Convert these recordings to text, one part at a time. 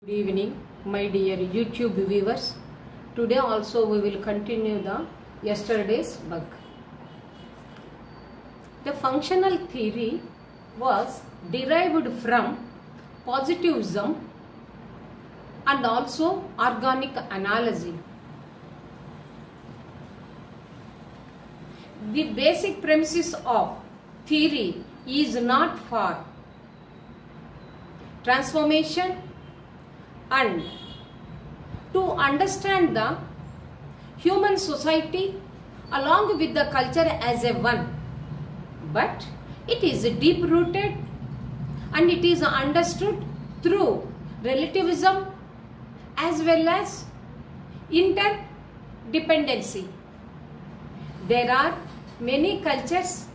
Good evening, my dear YouTube viewers. Today also we will continue the yesterday's book. The functional theory was derived from positivism and also organic analogy. The basic premises of theory is not for transformation and to understand the human society along with the culture as a one, but it is deep rooted and it is understood through relativism as well as interdependency. There are many cultures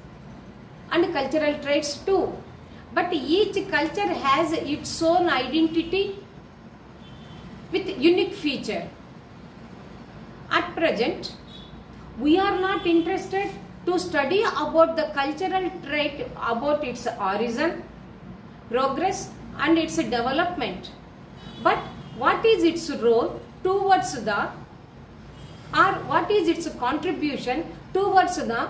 and cultural traits too, but each culture has its own identity with unique feature. At present, we are not interested to study about the cultural trait, about its origin, progress and its development, but what is its role towards the, or what is its contribution towards the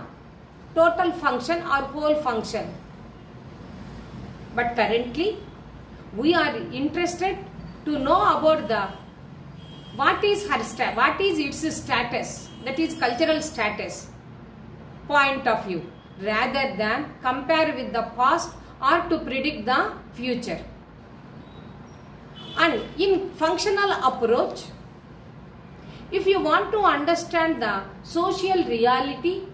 total function or whole function. But currently, we are interested to know about the what is its status, that is cultural status point of view, rather than compare with the past or to predict the future. And in functional approach, if you want to understand the social reality,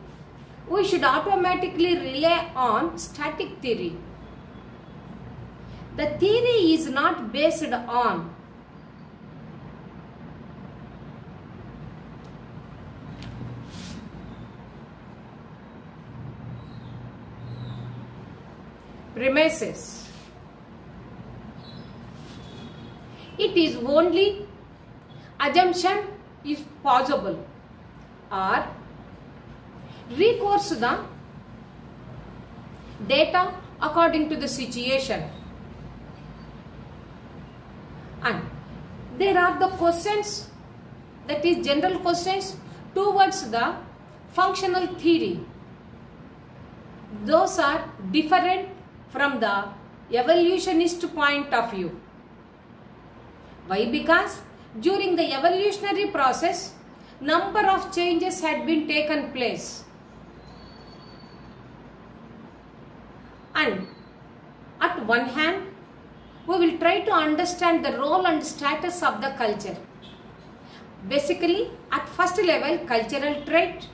we should automatically rely on static theory. The theory is not based on premises. It is only assumption if possible or recourse to the data according to the situation. And there are the questions, that is general questions towards the functional theory. Those are different from the evolutionist point of view. Why? Because during the evolutionary process, number of changes had been taken place. And at one hand, we will try to understand the role and status of the culture. Basically, at first level, cultural trait.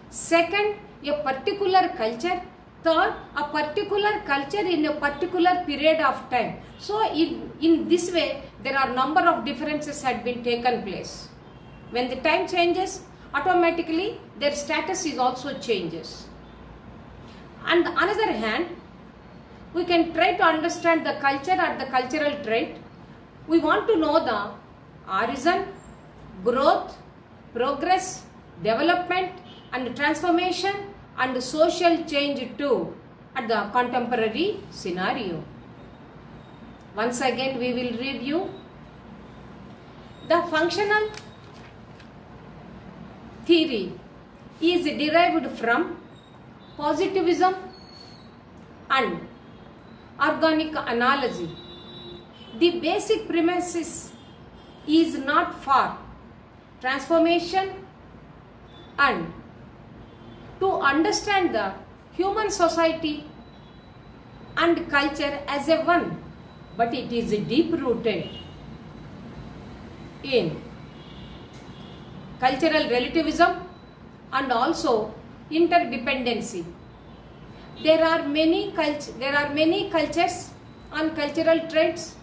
Second, a particular culture. Third, a particular culture in a particular period of time. So, in this way, there are number of differences had been taken place. When the time changes, automatically their status is also changes. On the other hand, we can try to understand the culture or the cultural trait. We want to know the origin, growth, progress, development and transformation and social change too at the contemporary scenario. Once again we will review. The functional theory is derived from positivism and organic analogy. The basic premises is not for transformation and to understand the human society and culture as a one, but it is deep rooted in cultural relativism and also interdependency. There are many cultures and cultural traits,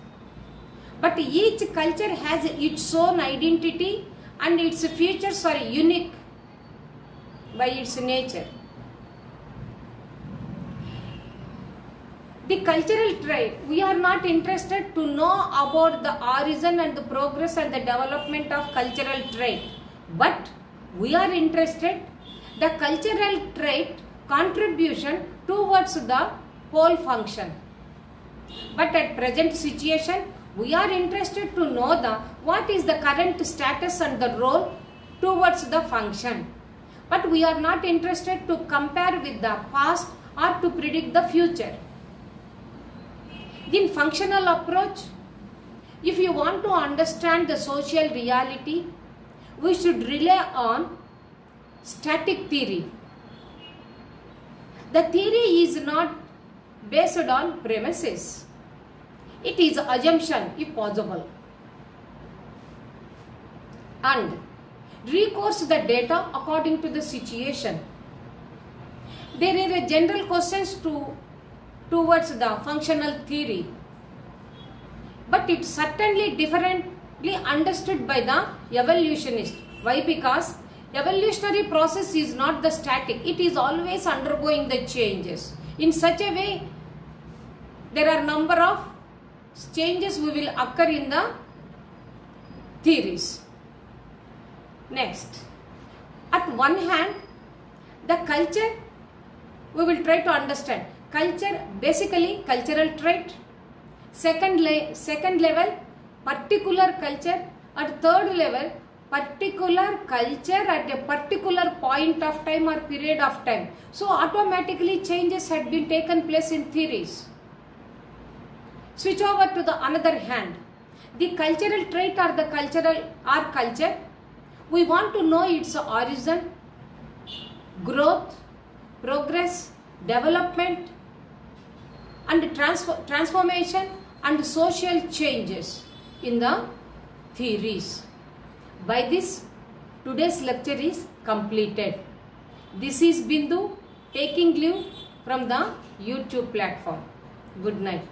but each culture has its own identity and its features are unique by its nature. The cultural trait, we are not interested to know about the origin and the progress and the development of cultural trait, but we are interested the cultural trait contribution towards the whole function. But at present situation, We are interested to know what is the current status and the role towards the function. But we are not interested to compare with the past or to predict the future. In functional approach, if you want to understand the social reality, we should rely on static theory. The theory is not based on premises. It is assumption if possible. And recourse the data according to the situation. There are general questions towards the functional theory, but it's certainly differently understood by the evolutionist. Why? Because evolutionary process is not the static, it is always undergoing the changes. In such a way, there are number of changes will occur in the theories. Next, at one hand, the culture, we will try to understand. Culture, basically cultural trait. Second level, particular culture. At third level, particular culture at a particular point of time or period of time. So automatically changes had been taken place in theories. Switch over to the another hand. The cultural trait or the culture. We want to know its origin, growth, progress, development, and transformation and social changes in the theories. By this, today's lecture is completed. This is Bindu taking leave from the YouTube platform. Good night.